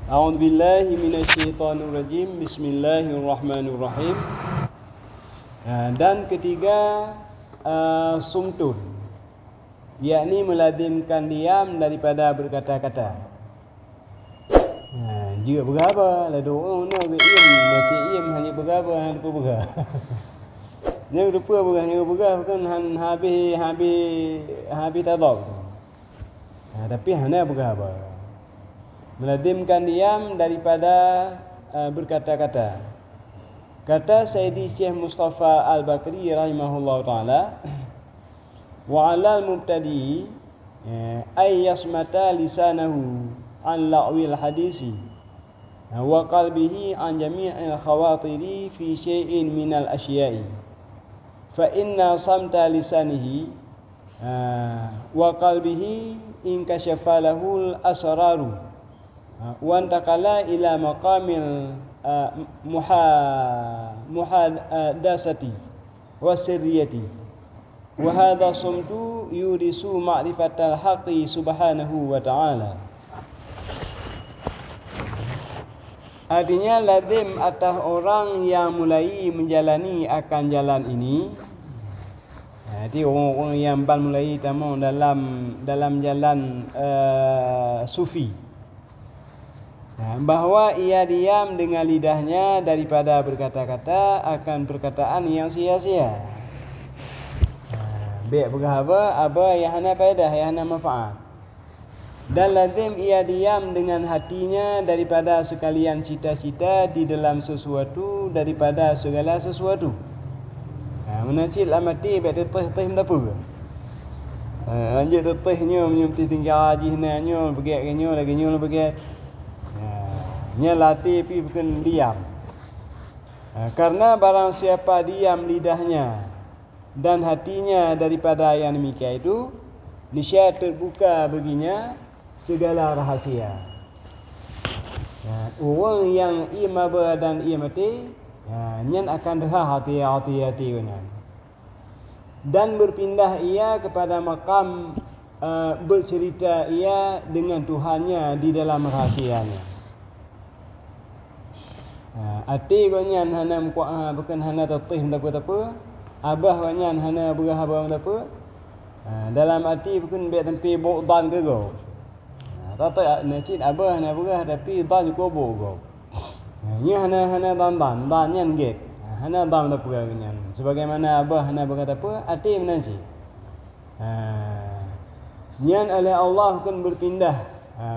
A'udzubillahi minasyaitonirrajim. Bismillahirrahmanirrahim. Dan ketiga, sumtun, yakni melazimkan diam daripada berkata-kata. Jika berapa lah doa nak im macam im hanya berapa hanya lupa berapa. Yang lupa berapa hanya berapa kan habis tadak. Tapi hanya berapa. Melazimkan diam daripada berkata-kata. Kata Sayyidi Syekh Mustafa Al-Bakri rahimahullah ta'ala, wa 'alal mubtadi ay yasmata lisanahu an la'wil hadisi wa qalbihi an jami'il khawatiri fi syai'in minal asya'i, fa inna samta lisanihi wa qalbihi in kashafa lahul asraru wa antakala ila maqamil muhadasati wa sirriyati, wa hadha sumtu yurisu ma'rifatal haqqi subhanahu wa ta'ala. Artinya lazim atas orang yang mulai menjalani akan jalan ini. Jadi orang-orang yang baru mulai tamu dalam jalan sufi, bahawa ia diam dengan lidahnya daripada berkata-kata akan perkataan yang sia-sia. Baik berapa yang hana faedah, yang hana manfaat. Dan lazim ia diam dengan hatinya daripada sekalian cita-cita di dalam sesuatu daripada segala sesuatu. Menacil amati baik teteh apa? Anjir tetehnya menyemti tinggal haji nanya begitu lagi nyo begitu. Nya latih pi bukan diam. Karena barang siapa diam lidahnya dan hatinya daripada yang demikian itu, niscaya terbuka baginya segala rahasia. Orang yang imaba dan imati, nyan akan derah hati kan. Dan berpindah ia kepada makam bercerita ia dengan Tuhannya di dalam rahasianya. Ati gonyan hana bukan hana tetih apa abah gonyan hana berapa apa dalam hati bukan biar tempi dan ke go tata nacin abah hana berah tapi dan ko bo go nya hana dan nyan get hana dan apa gonyan sebagaimana abah hana berkata apa ati menanci nyan oleh Allah kan berpindah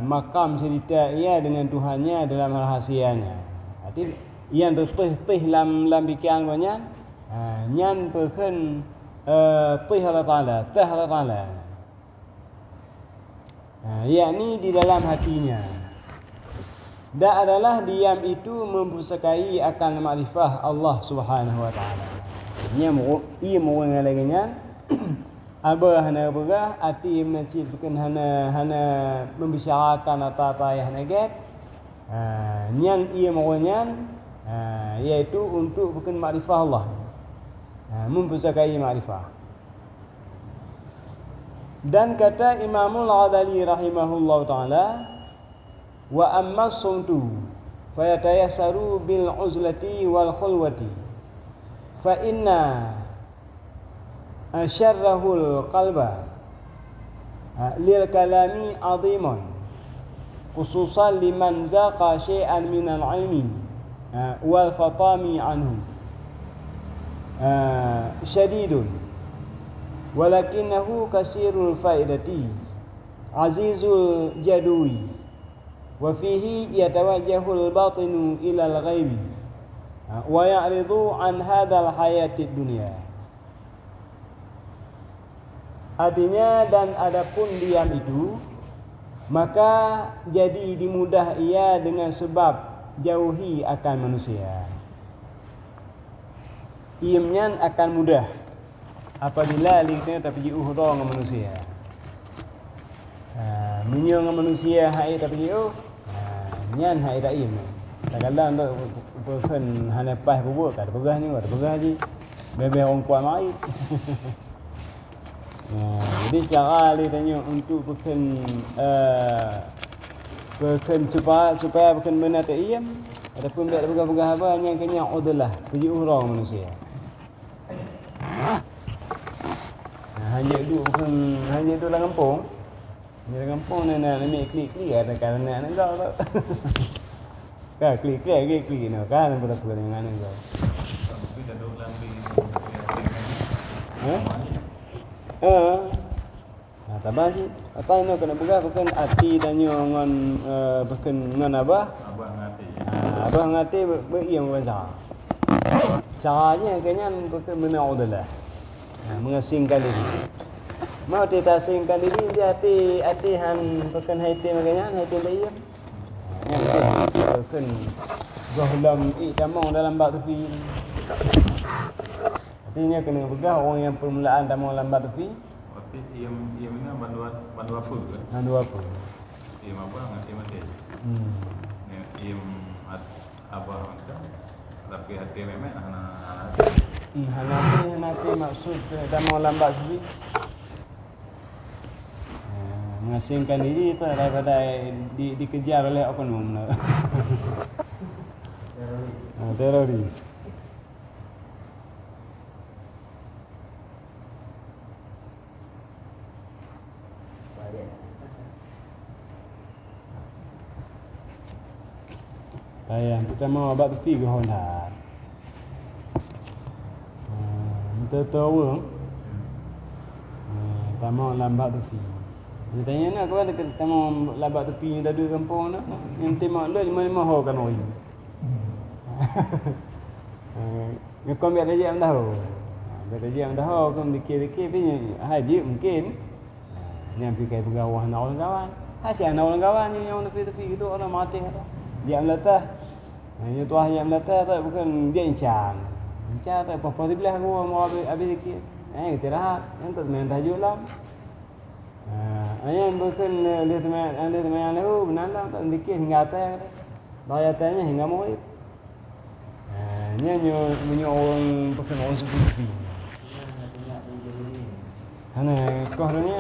makam cerita ia dengan Tuhannya dalam rahasianya. Jadi yang tertih lam pikiran nya nyan perken tih Allah Taala yakni di dalam hatinya. Dan adalah diam itu mempusakai akan makrifah Allah Subhanahu wa taala. Nya ia mengalaganya aba hana berah ati mencit bukan hana membicarakan apa yang hana get. Nyan ia mawanyan iaitu untuk bukan makrifah Allah, mempusakai makrifah. Dan kata Imamul Ghazali rahimahullah taala, wa amma sumtu fayatayassaru bil uzlati wal khulwati fa inna syarrahul qalba lil kalami azimun khususan liman zaqa syai'an minal ilmi wal fatami anhu syadidun walakinahu kasirul faidati azizul jadui wa fihi yatawajjahul batinu ilal ghaibi wa ya'ridu an hadal hayatid dunya. Artinya dan adapun diam itu maka jadi dimudah ia dengan sebab jauhi akan manusia. Iamnya akan mudah apabila kita tapi uhra dengan manusia. Minyo dengan manusia hai tapi nyan hai tak im. Kadang-kadang tu person hana pas buat kat begahnya ada begah ji. Bebe orang kuat mai. Jadi cara dia tanya untuk bukan Bukan supaya bukan benar tak iam. Adapun biar pegah-pegah apa yang kenyang udalah puji orang manusia. Hanya duduk dalam kampung. Dalam kampung ni nak klik-klik ada kerana nak kau tak. Kan klik no kan berapa dengan kau. Tabah sih. Apa ini kena buka bukan hati danyo ngon bukan ngon abah. Abah ngati beriam bahasa. Caranya kayaknya bukan menau dah. Mengasingkan diri. Mau kita asingkan diri dia hati han bukan hati makanya hati beriam. Bukan gohlam tamong dalam bab tufi. Artinya kena pegang orang yang permulaan tamong dalam bab tufi. Iam ni bandu apa ke? Bandu apa? Iam apa ngerti mati. Iam abah kan. Tapi hati memang anak. Hanati maksud tamong lambat sini. Mengasingkan diri itu daripada dikejar oleh oknum. Teroris. Ayah, kita mau abad tu ke Honda. Tahu. Tak mau lambat tu. Dia tanya nak kau ada kita mau lambat tepi dah dua kampung nak. Yang tema lu 5 ho kan oi. Ni kau biar dia dah ho. Biar dia dah ho kau dikir-dikir ni hai dia mungkin. Ni ambil kai pegawai nak orang kawan. Asyik nak orang kawan ni yang tepi-tepi gitu orang mati ada. Dia melatah. Hanya tuah yang melatah tak bukan dia encang. Encang tak apa-apa sebelah aku mau habis sikit. Kita rahat. Untuk main tajuk lah. Ayah bukan lihat teman lalu benar tak sedikit hingga atas. Bayar tanya hingga murid. Nyo orang bukan orang seperti. Karena kohnya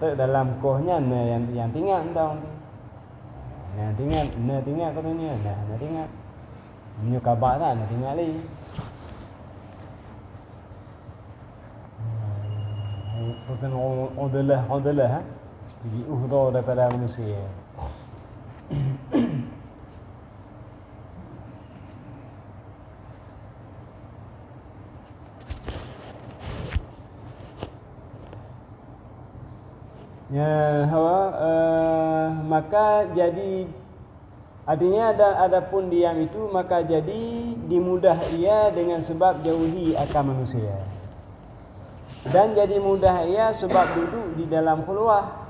tak dalam kohnya yang tinggal dong. Nah tinggal kohnya nah tinggal. Nyo kabar tak nah tinggal lagi. Bukan odalah jadi uhdo daripada manusia. Ya, maka jadi artinya adapun diam itu maka jadi dimudah ia dengan sebab jauhi akal manusia. Dan jadi mudah ia sebab duduk di dalam khulwah.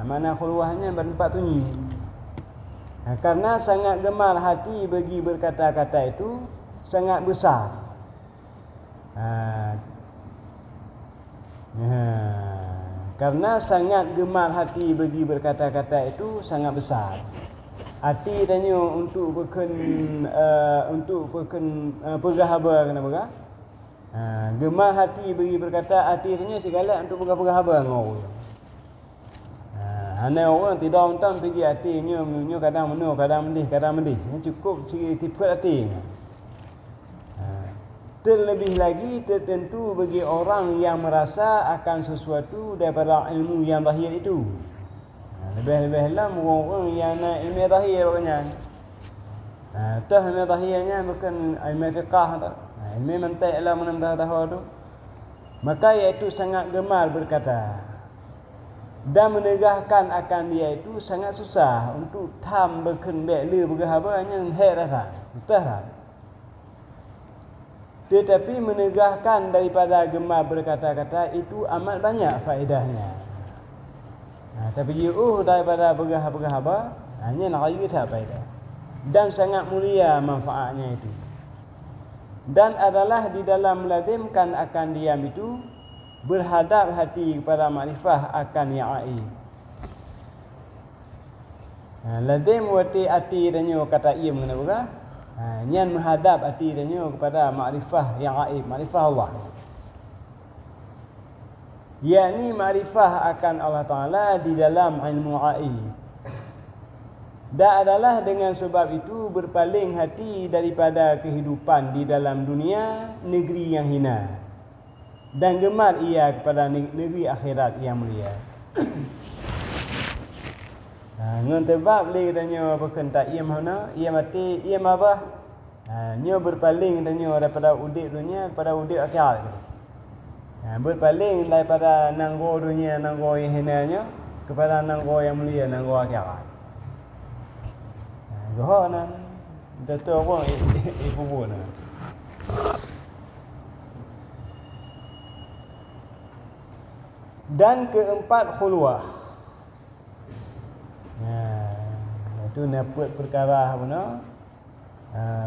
Mana khulwahnya bertempat sunyi. Karena sangat gemar hati bagi berkata-kata itu sangat besar. Karena sangat gemar hati bagi berkata-kata itu sangat besar. Hati tanya untuk pergahaba kena berah. Gemar hati bagi berkata hati tanya segala untuk pergah-pergahaba ngau. Hanya orang tidak untung pergi hatinya kadang menuk kadang mendih. Cukup tipu hati. Terlebih lagi tertentu bagi orang yang merasa akan sesuatu daripada ilmu yang zahir itu. Lebih-lebih lah orang yang nak ilmu zahir maknanya. Tah ilmu zahirnya bukan ilmu fiqah tak. Ilmu mantik lah mana tahu tu. Maka iaitu sangat gemar berkata dan menegahkan akan dia itu sangat susah untuk tam berkenbek le bergahaba hanya hek rasa. Betul tak? Tetapi menegahkan daripada gemar berkata-kata itu amat banyak faedahnya. Tapi jauh daripada bergahaba hanya nak ayat tak faedah. Dan sangat mulia manfaatnya itu. Dan adalah di dalam melazimkan akan diam itu berhadap hati kepada makrifah akan yang aib. Lazim wati hati dan kata ia mengenai berah. Nyan menghadap hati dan kepada makrifah yang aib, makrifah Allah. yakni makrifah akan Allah Ta'ala di dalam ilmu ghaib. Dan adalah dengan sebab itu berpaling hati daripada kehidupan di dalam dunia negeri yang hina, dan gemar ia kepada negeri akhirat yang mulia. Ngon tebab le tanya bukan tak ia mana, ia mati, ia apa? Nyo berpaling tanya daripada udik dunia kepada udik akhirat. Berpaling daripada nanggo dunia, nanggo yang hinanya kepada nanggo yang mulia, nanggo akhirat. Gohanan dato orang ibu bona. Dan keempat khulwah. Itu dapat perkara mana?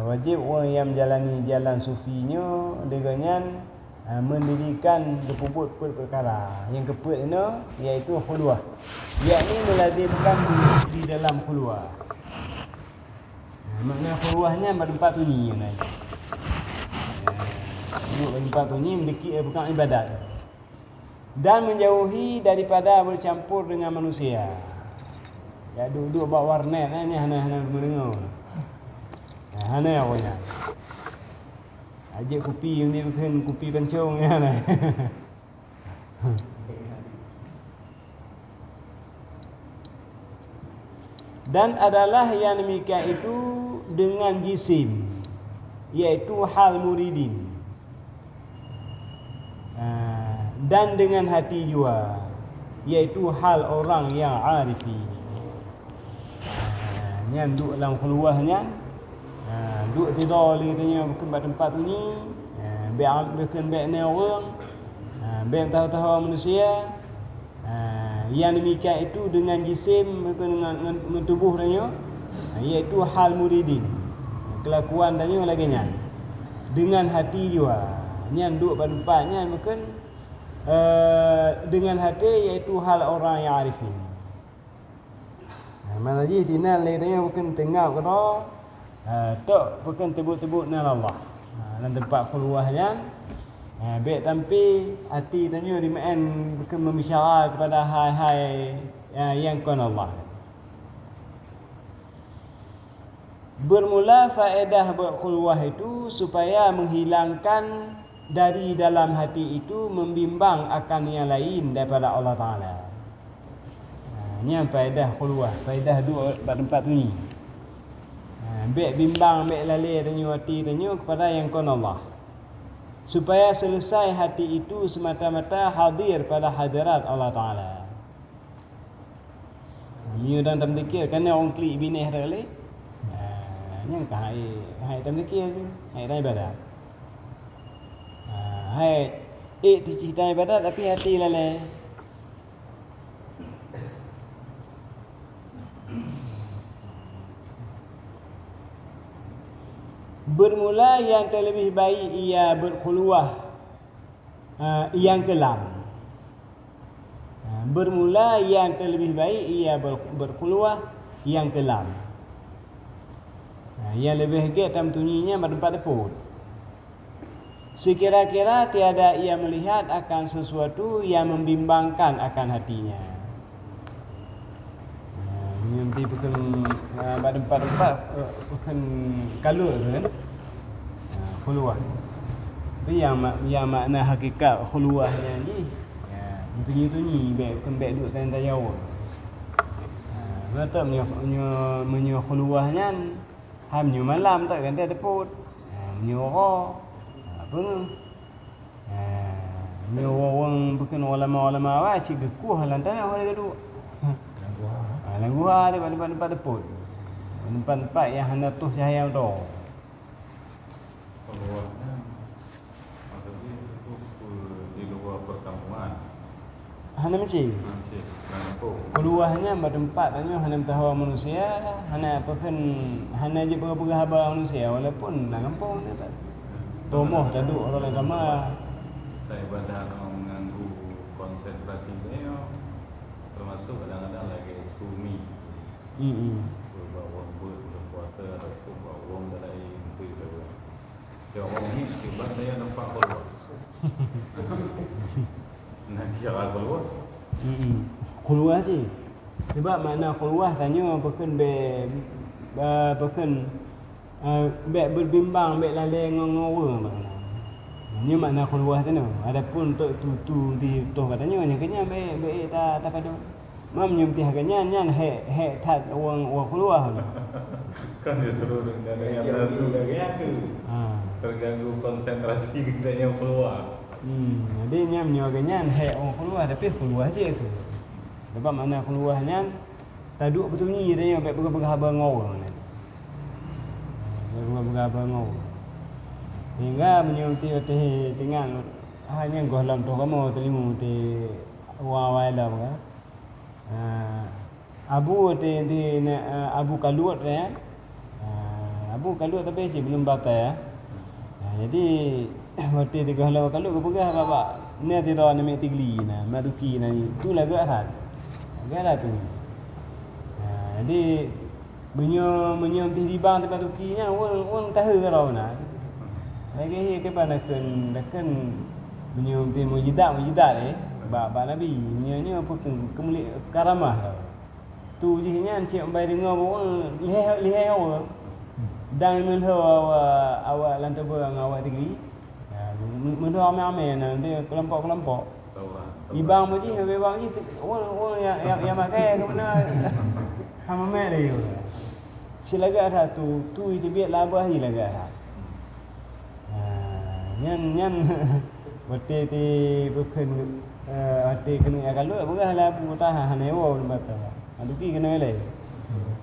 Wajib orang yang menjalani jalan sufinya dengan mendirikan berpuput perkara. Yang keempat ini iaitu khulwah. Yakni melazimkan di dalam khulwah. Makna khulwahnya berempat bunyi yang lain. Berempat bunyi mendekik bukan ibadat. Dan menjauhi daripada bercampur dengan manusia. Ya duduk bawa warnet ni hana mendengar. Hana awaknya. Ajak kopi ni bukan kopi pencong ni hana. Dan adalah yang demikian itu dengan jisim, iaitu hal muridin, dan dengan hati jua, iaitu hal orang yang arifi. Yang duduk dalam khulwahnya, duduk tidur katanya bukan pada tempat tu ni, bukan baik ni orang, baik tahu-tahu manusia. Yang demikian itu dengan jisim, dengan tubuh tanya, iaitu hal muridin, kelakuan tanya laginya. Dengan hati jua, yang duduk pada tempatnya bukan dengan hati, iaitu hal orang yang arifin. Mana lagi final lainnya bukan tengah kena tak bukan tebuk-tebuk dengan Allah. Dalam tempat khulwahnya, baik tampi hati tanya di main bukan membicara kepada hai-hai yang kon Allah. Bermula faedah berkhulwah itu supaya menghilangkan dari dalam hati itu membimbang akan yang lain daripada Allah Ta'ala. Ini faedah khulwah, faedah dua tempat tu ni. Baik bimbang, baik lalai tanya hati tanya kepada yang kon Allah. Supaya selesai hati itu semata-mata hadir pada hadirat Allah Ta'ala. Ini dan tak mendekir, kerana orang klik binih dah kali. Ini kan hai tak mendekir tu, hai tak ibadat. Hai cerita ibadat tapi hati lalai. Bermula yang terlebih baik ia berkhulwah yang kelam. Bermula yang terlebih baik ia berkhulwah yang kelam. Yang lebih baik dalam tunyinya bertempat teput. Sekira-kira tiada ia melihat akan sesuatu yang membimbangkan akan hatinya. Nanti bukan pada tempat-tempat bukan kalur kan, khulwah. Tapi yang makna hakikat khulwahnya ni, tunyi-tunyi baik bukan baik duduk tanya jawab. Mata menyo khulwahnya, hamnya malam tak kan dia teput, menyo apa ni? Menyo orang bukan ulama-ulama awak cik gekuh lantan orang duduk. Langguah dia tempat-tempat teput. Tempat-tempat yang hendak tuh cahaya tu. Khulwahnya maksudnya itu di luar perkampungan. Hana macam? Khulwahnya bertempat tanya hana tahu manusia, hana apa kan hana je perkara haba manusia walaupun dalam kampung dia tak. Tomoh duduk orang agama. Tak ibadah mengganggu konsentrasi dia. Termasuk kadang-kadang lagi sumi. Bawa berpuasa ataupun bawa dalam itu. Dia orang ni sebab dia nampak khulwah. Nak kira keluar. Keluar sih. Sebab makna keluar tanya bukan bukan berbimbang lalai ngawur makna. Ini makna keluar tu no. Adapun untuk tu di toh katanya kenya tak kado. Mam nyum ti haganya nyan he tat wang keluar. Kan dia seru dengan yang tu tu. Terganggu konsentrasi kita yang keluar. Jadi nyam haganya he wang keluar tapi keluar je tu. Sebab makna keluarnya taduk betul ni tanya baik berhabang ngawur. Berhabang ngawur. Hingga menyunti tinggal hanya golam tu kamu telimu ti wawailah kan. Abu Abu Kalut ya. Abu Kalut tapi si belum batal ya. Jadi waktu di golam Kalut kepegah bapak ni tidak nak tigli na maduki na tu laga hat. Gala tu. Jadi menyom di bang tempat tukinya wang tahu kalau nak. Lagi ke pada kan menyom di mujidat ba nabi nya apa kemuli karamah. Tu je nya cik bai dengar wang lihai awak. Dan awak lantai berang awak tinggi. Mendu ame-ame nanti kelompok-kelompok. Ibang moji bang ni orang yang makai ke mana hama mai dia. Silaga ada tu itu biar labah hi laga. Nyan waktu ti bukan waktu kena kalau bukan labu tahan hewa mata. Adu pi kena le.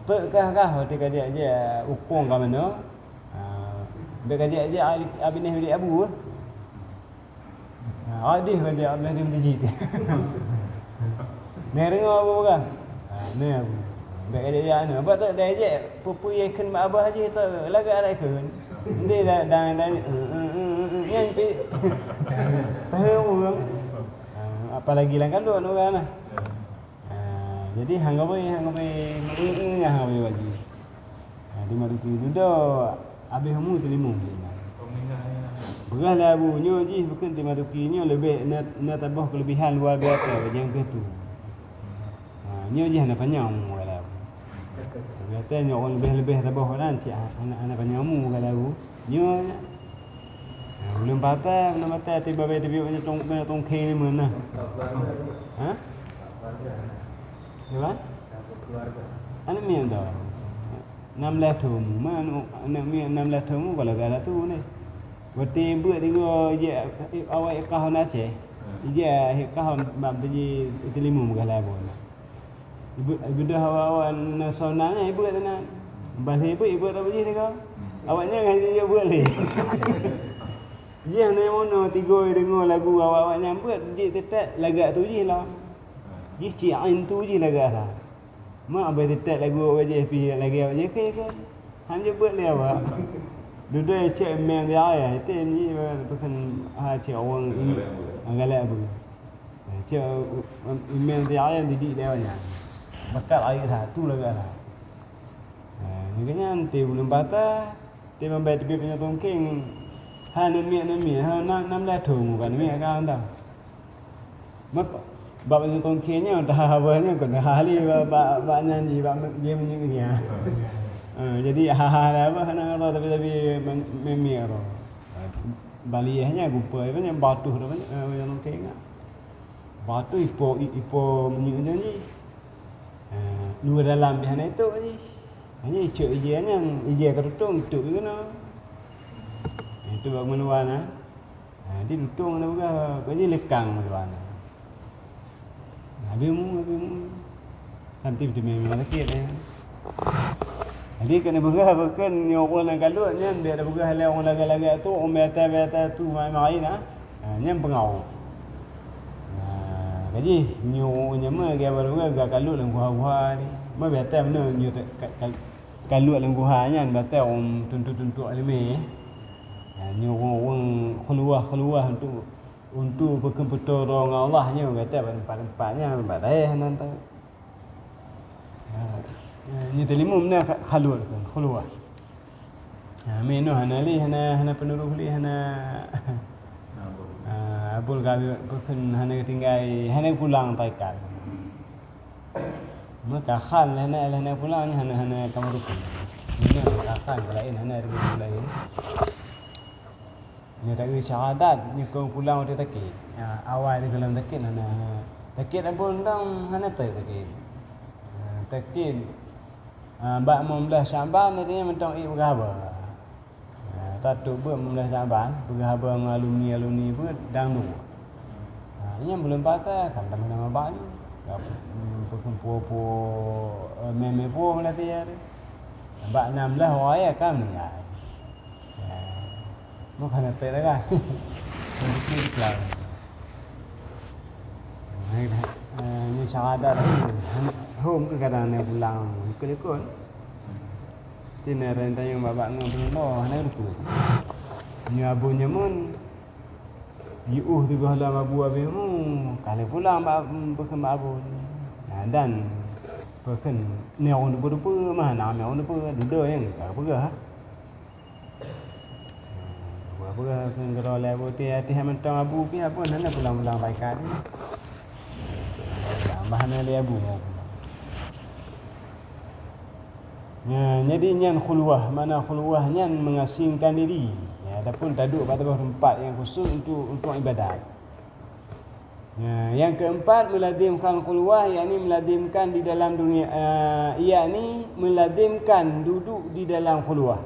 Tek kah waktu kaji aja upong ka mana. Be kaji aja abineh beli abu. Adih kerja abang dia menjijit. Ni dengar apa bukan? Ni aku. Baik dia anu. Apa tak dah je pupui ikan mak abah aja tak lagak ada ikan. Dia dah yang pi. Tahu orang. Apalagi lang kalau orang lah. Jadi hanggapai lagi. Di maduki duduk habis kamu terima. Berahlah bunyo je bukan tema tukinya lebih nak tambah kelebihan luar biasa yang gitu. Nyo je nak panjang kalau. Biasanya orang lebih tambah orang si anak panjangmu kalau. Nyo belum patah tiba-tiba banyak tongkeng mana. Ha? Ya? Anak mi anda. 16 tahun. Mana anak mi 16 tahun kalau gala tu ni. Waktu buat tiga je awak kau nasi, je kau bab tu je limu muka labu. Ibu dah awak nasona ni ibu kata balik ibu tak boleh kau. Awaknya kan je buat le. Je ni mana tiga dengar lagu awaknya buat je tetap lagak tu je lah. Je ciain tu je lagak lah. Mak abang tetap lagu awak je pi lagi awak je ke. Hanya buat le awak. Duduk cek memang dia ya, itu ni bukan cek orang ini galak apa. Cek memang dia yang didik dia banyak. Bakal air satu lagi lah. Ni kena nanti belum patah, dia membayar dia punya tongkeng. Nami, 16 thùng kan ni kan dah. Bab punya tongkengnya dah awalnya kan hari bab nyanyi bab dia ni. Jadi hal apa hana tapi memir. Bali hanya gupa banyak batu dah banyak yang tengah. Batu ipo menyinya ni. Luar dalam hana itu ni. Hanya icuk ijiannya ijia kerutung itu kena. Itu bag meluana. Di lutung ada juga banyak lekang meluana. Habimu nanti betul memang lagi ada. Jadi kena bukan orang kalutnya dia ada bukan hal orang laga-laga tu orang beta tu main nyam pengau. Jadi nyama dia baru gak kalut lang gua ni. Ma beta mana nyu kalut lang gua nya beta om tuntu alime. Nyu orang keluar untuk berkempur orang Allahnya beta tempat-tempatnya badai nanti. Ni telimu mana khalut kan khulwah. Menu hana li hana penuruh li hana Abul kami bukan hanya tinggal hanya pulang taikan. Maka kan hanya pulang hanya kamu rukun. Ini akan lain hanya rukun lain. Ni tak syahadat ni kau pulang dia takit. Awal dia dalam takit hanya takit abul dang hanya takit. Takit bak 15 Syaban dia mentang berapa. Tatuk ber 15 Syaban berhaba dengan alumni ber dang tu. Ini belum patah kan nama baju. Bukan puo meme puo melati ya. Bak 16 orang kan meninggal. Bukan tak dah kan. Mungkin lah. Ini syahadat home ke kadang nak pulang ikut-ikut. Tina rendah yang babak ngomong hanya itu. Ni abunya mun diuh tu bahalam abu abimu kalau pulang bukan abu. Dan bukan ni orang berapa mana ni orang berapa duduk yang apa apa kan kalau level hati mentang abu pi apa nana pulang-pulang baikkan. Bahan dia abu. Jadi nyan khulwah, mana khulwah nyan mengasingkan diri. Adapun taduk pada tempat yang khusus untuk ibadat. Yang keempat meladimkan khulwah, yakni meladimkan di dalam dunia, yakni meladimkan duduk di dalam khulwah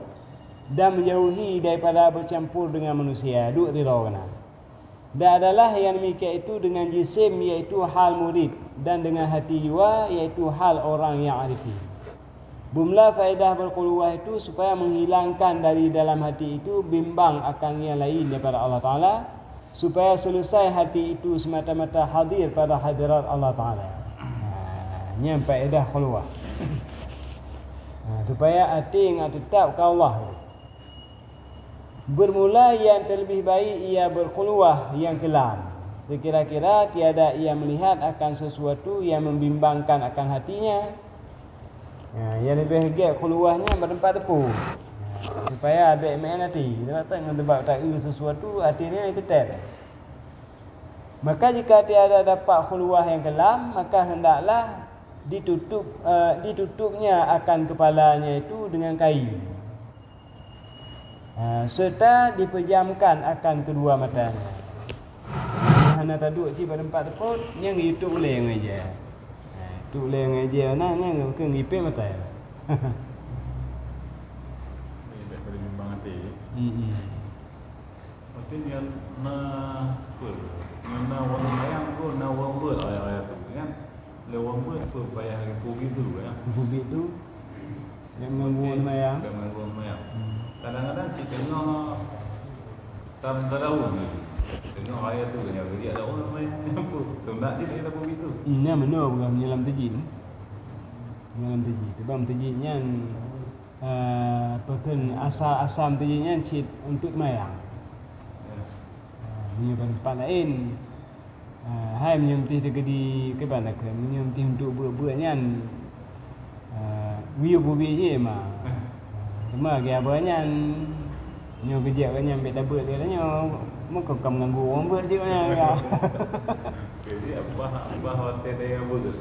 dan menjauhi daripada bercampur dengan manusia. Duduk di lawana. Dan adalah yang demikian itu dengan jisim, iaitu hal murid, dan dengan hati jiwa, iaitu hal orang yang arifi. Bumlah faedah berkhulwah itu supaya menghilangkan dari dalam hati itu bimbang akan yang lain daripada Allah Ta'ala, supaya selesai hati itu semata-mata hadir pada hadirat Allah Ta'ala. Ini faedah khulwah. Supaya hati yang tetap ke Allah. Bermula yang terlebih baik ia berkhulwah yang kelam. Sekira-kira tiada ia melihat akan sesuatu yang membimbangkan akan hatinya. Yang lebih gap khulwahnya bertempat tepu. Supaya ada main hati. Dia kata dengan sebab tak sesuatu hatinya tetap. Maka jika tiada dapat khulwah yang kelam, maka hendaklah ditutupnya akan kepalanya itu dengan kain. Serta dipejamkan akan kedua matanya. Hana taduk si bertempat tepu yang YouTube boleh ngajar. Tu le ngaji anaknya bukan ngipik mata ya. Ini boleh bimbang hati. Mungkin yang warna mayang tu warna ber ayat tu kan. Le warna ber tu bayar pubi tu ya. Pubi tu yang warna mayang. Warna mayang. Kadang-kadang si tengok tahu. Tengok ayat tu yang dia ada orang main apa. Tundak dia tak ada pubi tu. Ini mana bukan menyelam tajin. Menyelam tajin. Sebab tajinnya pekan asam tajinnya cit untuk mayang. Menyelam tempat lain. Hai menyemtih tergedi ke mana ke menyemtih untuk buat-buatnya wiu pubi je mah. Cuma dia banyak nyo kerja kan yang ambil double dia lah nyo muka kamu ganggu orang buat je banyak ya. Jadi apa hotel dia buat.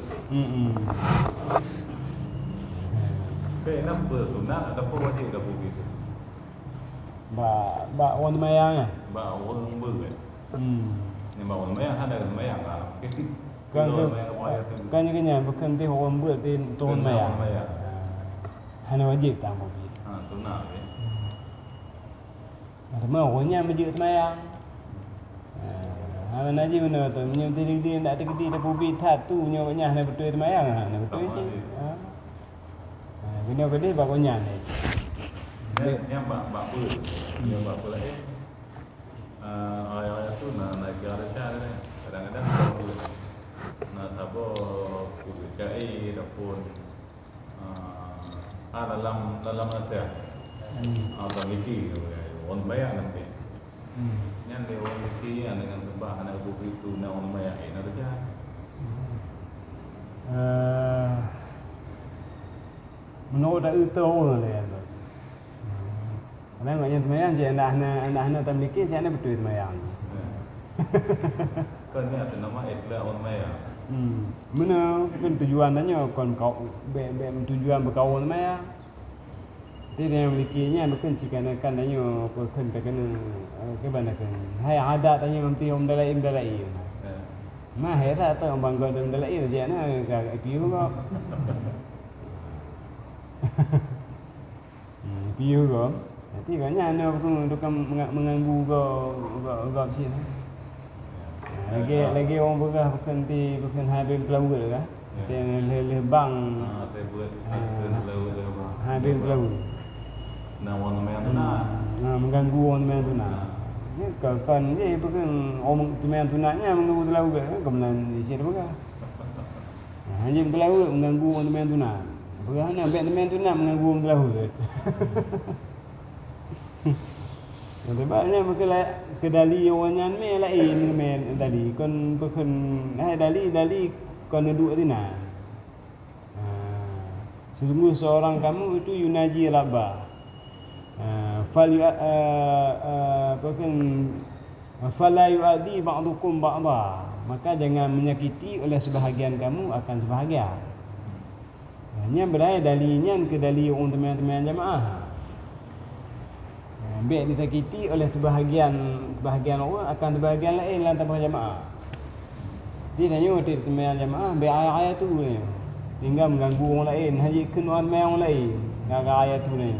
Kenapa tu nak ada apa wajib dah buat gitu. Ba orang mayang ya. Ba orang buat. Ni ba orang mayang ada mayang ah. Kan kanya bukan teh orang buat teh turun mayang. Hanya wajib tak buat. Sunat ya. Ada orangnya masjid semayang. Hang naji mana tu? Menyo dia nak tergedi dah pubi tat tu nyo nya nak betul semayang nak betul je. Kena gede bagonya ni. Yang bak pul. Yang bak pul lain. Ayat tu nak gara cara ni. Kadang-kadang nak tabo kubai ataupun dalam nasihat. Abang mesti orang bayar nanti. Yang dia orang mesti dengan sebab anak buku itu nak orang bayar nak kerja. Menurut tak itu orang dia tu. Kalau yang semayang je anak tak memiliki, saya nak betul semayang. Kan ni ada nama Etla on Maya. Mana kan tujuannya kon kau tujuan berkawan maya. Dia yang memilikinya bukan cikana kan nanya bukan takkan ke mana kan. Hai adat tanya nanti om dalai. Mah hera tu om bangga om dalai je na ka piu ko. Piu ko. Nanti kan nya bukan mengganggu ko sini. Lagi orang berah bukan habis pelaut ke? Dia le bang. Dia buat pelaut dia bang. Habis pelaut. Nah, orang main tu nak. Mengganggu orang main tu nak. Ni kan dia bukan orang tu main tu naknya mengganggu pelaut ke? Kemudian di sini berah. Hanya pelaut mengganggu orang tu main tu nak. Berah nak ambil main tu nak mengganggu orang pelaut. Sebabnya mungkin kedali orangnya ni lain main dali kon bukan dali kon duduk di mana. Sesungguh seorang kamu itu yunaji Rabbah. Bukan fala yuadi ba'dukum ba'dha. Maka jangan menyakiti oleh sebahagian kamu akan sebahagian. Hanya beraya dalinya ke dali orang teman-teman jemaah. Baik disakiti oleh sebahagian orang akan sebahagian lain dalam tanpa jemaah. Dia tanya waktu teman jemaah baik ayat tu ni. Tinggal mengganggu orang lain, hanya kenuan orang lain. Gara ayat tu ni.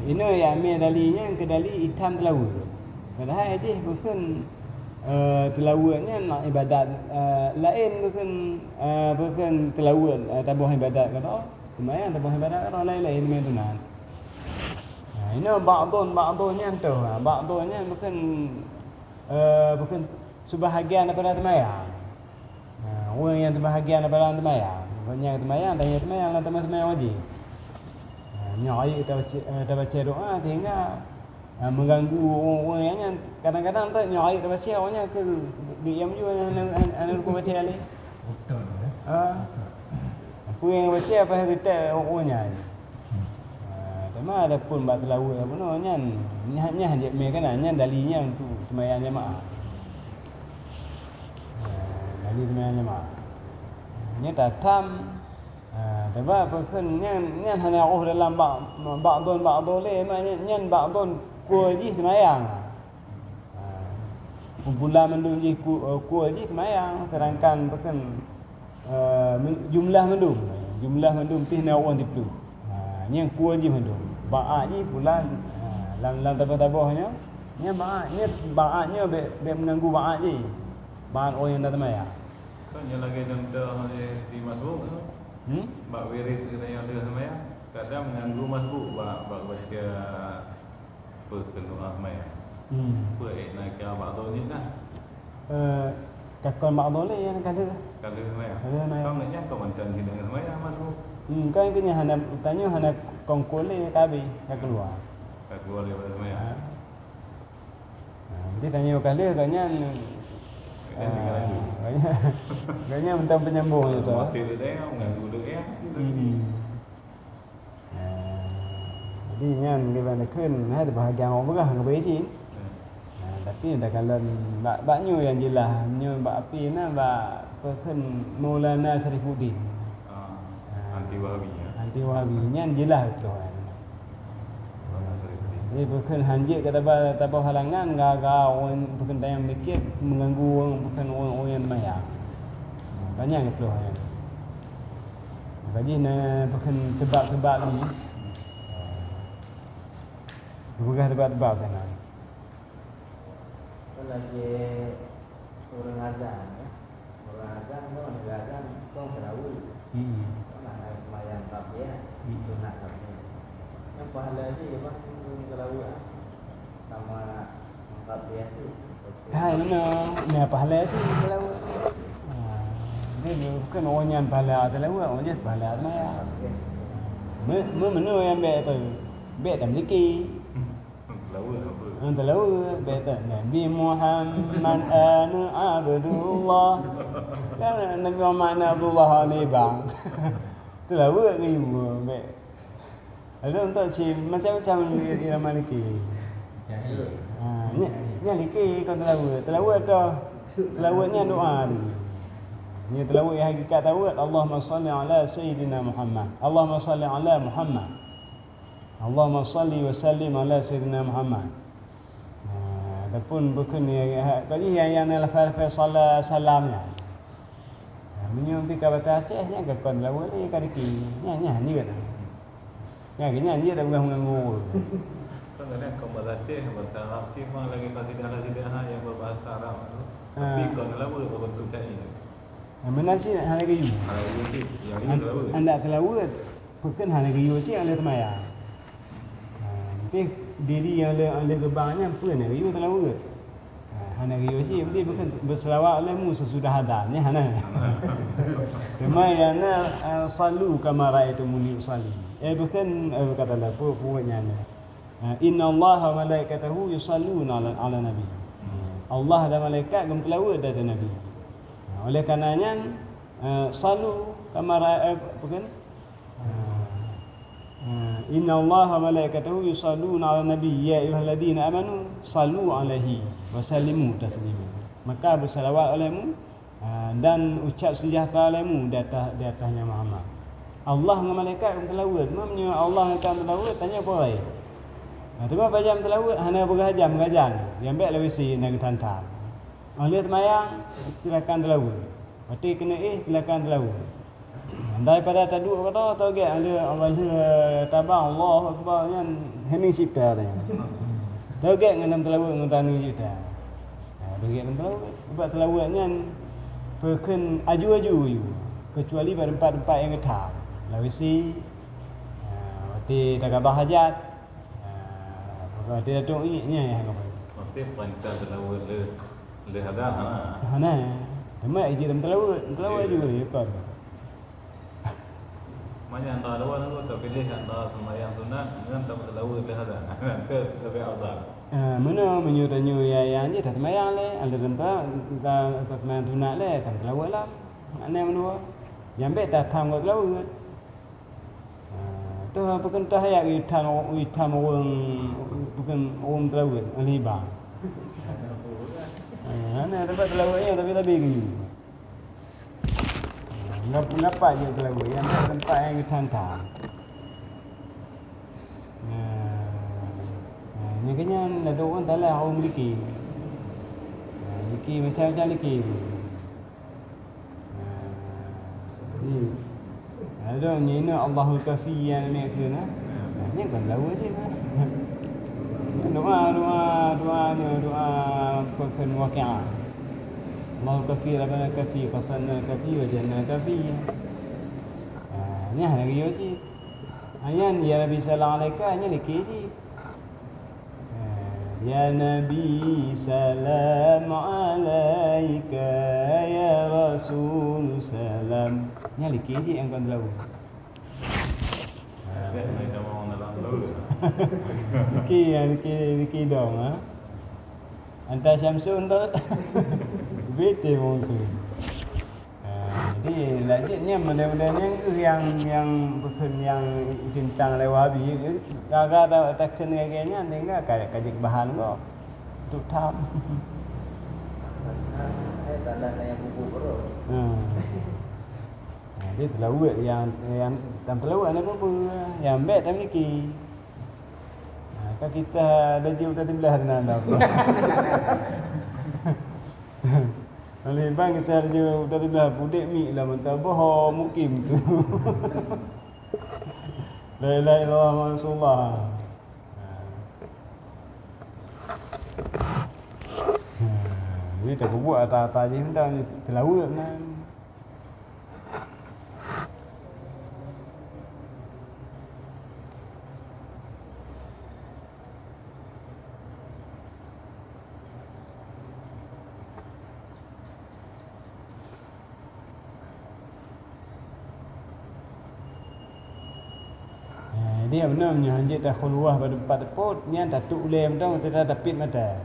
Ini yang ambil dalinya ke dali ikan telawur. Padahal je bukan telawurnya nak ibadat lain bukan telawur tabuh ibadat kata. Semayang tabuh ibadat kata lain-lain main tunat. Ini ba'dunnya tu. Ba'dunnya bukan sebahagian daripada temayang. Orang yang sebahagian daripada temayang. Banyak temayang, tanya temayang lah temayang wajib. Nyai kita baca doa sehingga mengganggu orang yang kadang-kadang tak nyai kita baca orangnya ke diam juga anak aku baca ni. Betul. Aku yang baca apa yang kita orangnya. Tema ada pun bak telawur apa no nya hanya me kan nya dalinya untuk sembahyang jemaah. Dali sembahyang jemaah. Nya tatam sebab bukan nya hanya dalam ba'dun le nya ba'dun kuaji sembahyang. Kumpulan mendung ji kuaji sembahyang terangkan bukan jumlah mendung tihna orang dipelu. Yang kuat je mendung. Baat je pula dalam tabah-tabahnya. Nya baatnya be mengganggu baat je. Baat orang yang datang maya. Kan yang lagi contoh di masbuk tu. Bak wirid kita yang ada maya. Kadang mengganggu masbuk bak baca perkenaan maya. Apa nak kira bak tu ni dah. Kakon bak boleh yang kada. Kada maya. Kau nak kau mantan kita maya masbuk. Kan kena hana kongkole tabi dah keluar. Kat keluar daripada semaya. Nanti tanya kali agaknya agaknya mentang penyambung itu. Mati tu dah mengganggu tu ya. Jadi nyan gimana kan ada bahagian orang berah ngebai sini. Tapi tak kalau baknyo yang jelas nyo bak api na bak pekan Maulana Syarifuddin. Anti Wahabinya jelas tu kan. Jadi bukan hanjit kata tabah halangan gara orang bukan tayang mikir mengganggu orang bukan orang yang semayang. Banyak itu kan. Bagi bukan sebab-sebab ni. Bukan sebab-sebab kan. Lagi orang azan ya. Orang azan kau serawul. Yang tapi ya, itu nak tapi. Yang pahala je memang kalau sama tapi tu. Hai mana pahala sih kalau. Dia bukan orang yang pahala kalau orang je pahala maya. Mana yang baik tu? Baik tak memiliki. Lawa betul. Nabi Muhammad anu Abdullah. Kan Nabi Muhammad Abdullah ni bang. Tu lawa ni baik. Ada untuk macam-macam irama lagi. Nya likir kau telawat telawatnya doa dulu. Ni telawat yang hakikat tawat. Allahumma salli ala sayyidina Muhammad. Allahumma salli ala Muhammad. Allahumma salli wa sallim ala sayyidina Muhammad. Adapun bukan tadi yang lafaz salamnya. Menyong ti kata Acehnya ke kon lawa ni kadiki. Nya ni kan. Nya ni ada mengganggu. Kan ada kaum Aceh bahasa Arab cuma lagi kasidah yang berbahasa Arab. Tapi kon lawa bentuk cai. Mana sih hal lagi? Yang ini lawa. Anda telawat. Bukan hal lagi sih oleh temaya. Nanti diri yang oleh gebangnya pun lagi telawat. Hana riyo sih nanti bukan berselawat olehmu sesudah hadanya hana. Kemayana salu kama raaitumuni usalli. Bukan katalah punya inna Allah wa malaikatahu yusalluna ala nabi. Allah dan malaikat gemplawat pada nabi. Oleh karenanya salu kama bukan inna Allah wa malaikatahu yusalluna ala nabi ya ayyuhalladzina amanu sallu alaihi wasallimu taslima. Maka bersalawat olehmu dan ucap sejahtera olehmu di atasnya Muhammad. Allah dengan malaikat akan telawat. Maknanya Allah akan telawat tanya apa ai? Cuma pajam telawat hanya berjam. Yang baik lebih si nak tantam. Oleh temayang silakan telawat. Berarti kena silakan telawat. Daripada taduk kata toget Allah tabang Allah akbar yang hening cipta dia. Toget dengan telawat dengan tani cipta. Toget dengan telawat. Sebab telawatnya bukan aju kecuali pada tempat-tempat yang ketat. Lawisi berarti tak ada hajat. Berarti datuk nya yang apa? Berarti panca telawat le ada hana. Demak iji dalam telawat juga ya kan. Mana antara dua tu terpilih antara sembahyang sunat dengan telawat le ada. Ke lebih afdal. Mana menyuruh yang je tak semayang le, ada tentang tak semayang sunat le, tak telawat lah. Mana yang dua? Yang baik tak tham kau telawat. Tu bukan tahayat witam orang bukan orang telawat, alibang. Mana tempat telawatnya tapi ke. Ngapa je telawat yang tempat yang ketantam. Ni kena ada orang tak lah orang liki. Liki macam-macam liki. Ni. Ada ni Allahul Kafi yang ni kena. Ni kan lawa sih. Doa bukan waqi'ah. Allahul Kafi Rabbana Kafi qasanna Kafi wa janna Kafi. Ni hanya dia sih. Ayan ya Nabi sallallahu alaihi wasallam hanya liki sih. Ya Nabi salam alaika ya Rasul salam. Ni lagi je yang kau tahu. Liki dong ah. Anta Syamsun tu. Bete mungkin. Jadi lanjutnya mudah-mudahan yang bukan yang tentang lewabi gagal tak kena kayaknya tinggal kaji bahan kok untuk tam. Tanda yang buku bro. Dia telawat yang tam telawat apa yang baik tak memiliki. Kan kita dah jauh dah belah dengan anda. Oleh bang kita dia udah belah budak mi lah mentah boh mukim tu. La ilaha illallah Rasulullah. Ni tak buat apa-apa je hendak telawat man. Dia benarnya hanjit dah khulwah pada tempat teput ni tak tu ulai mentang tidak dapat mata.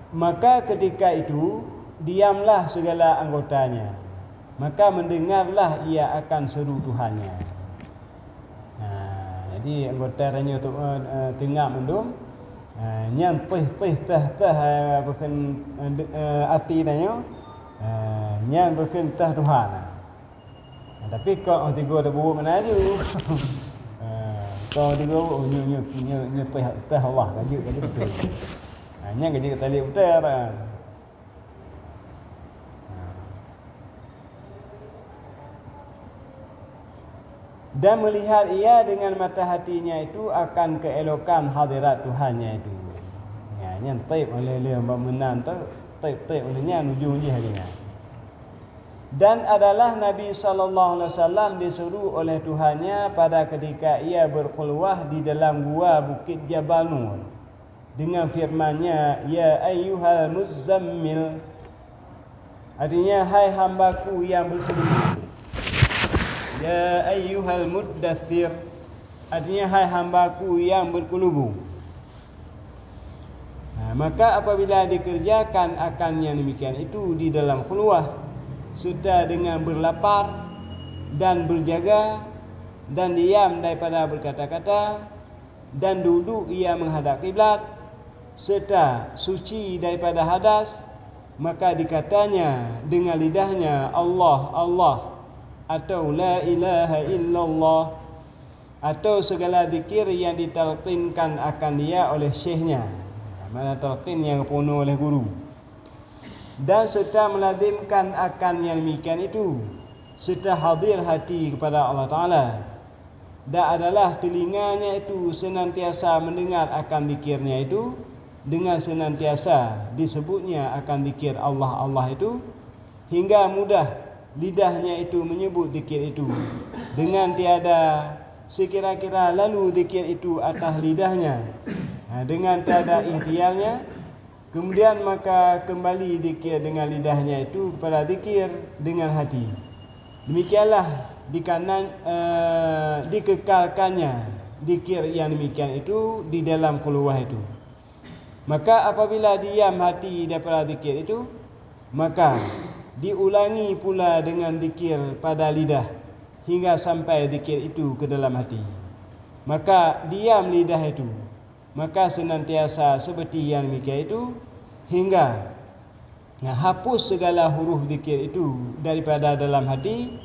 Maka ketika itu diamlah segala anggotanya. Maka mendengarlah ia akan seru Tuhannya. Jadi anggota tanya tu tengah mendum nyan peh tah bukan arti tanya nyan bukan tah Tuhan. Tapi kau tiga ada buruk mana tu. Kau tiga nyu peh tah Allah gaji betul. Nyan gaji kata lihat betul kan. Dan melihat ia dengan mata hatinya itu akan keelokan hadirat Tuhannya itu. Ya, nyan taib oleh dia menan tu, taib olehnya ujung je harinya. Dan adalah Nabi SAW disuruh oleh Tuhannya pada ketika ia berkhulwah di dalam gua Bukit Jabal Nur dengan firman-Nya, ya ayyuhal muzammil, artinya hai hambaku yang berselimut. Ya ayyuhal muddathir, artinya hai hambaku yang berkulubu. Maka apabila dikerjakan akan yang demikian itu di dalam khulwah serta dengan berlapar dan berjaga dan diam daripada berkata-kata dan duduk ia menghadap kiblat serta suci daripada hadas, maka dikatanya dengan lidahnya Allah Allah atau la ilaha illallah atau segala zikir yang ditalqinkan akan dia oleh syekhnya, mana talqin yang penuh oleh guru, dan serta melazimkan akan yang demikian itu serta hadir hati kepada Allah Ta'ala, dan adalah telinganya itu senantiasa mendengar akan zikirnya itu dengan senantiasa disebutnya akan zikir Allah Allah itu hingga mudah lidahnya itu menyebut zikir itu dengan tiada sekira-kira lalu zikir itu atas lidahnya dengan tiada ikhtiarnya, kemudian maka kembali zikir dengan lidahnya itu kepada zikir dengan hati. Demikianlah dikekalkannya zikir yang demikian itu di dalam khulwah itu. Maka apabila diam hati daripada zikir itu, maka diulangi pula dengan zikir pada lidah hingga sampai zikir itu ke dalam hati. Maka diam lidah itu, maka senantiasa seperti yang demikian itu hingga hapus segala huruf zikir itu daripada dalam hati,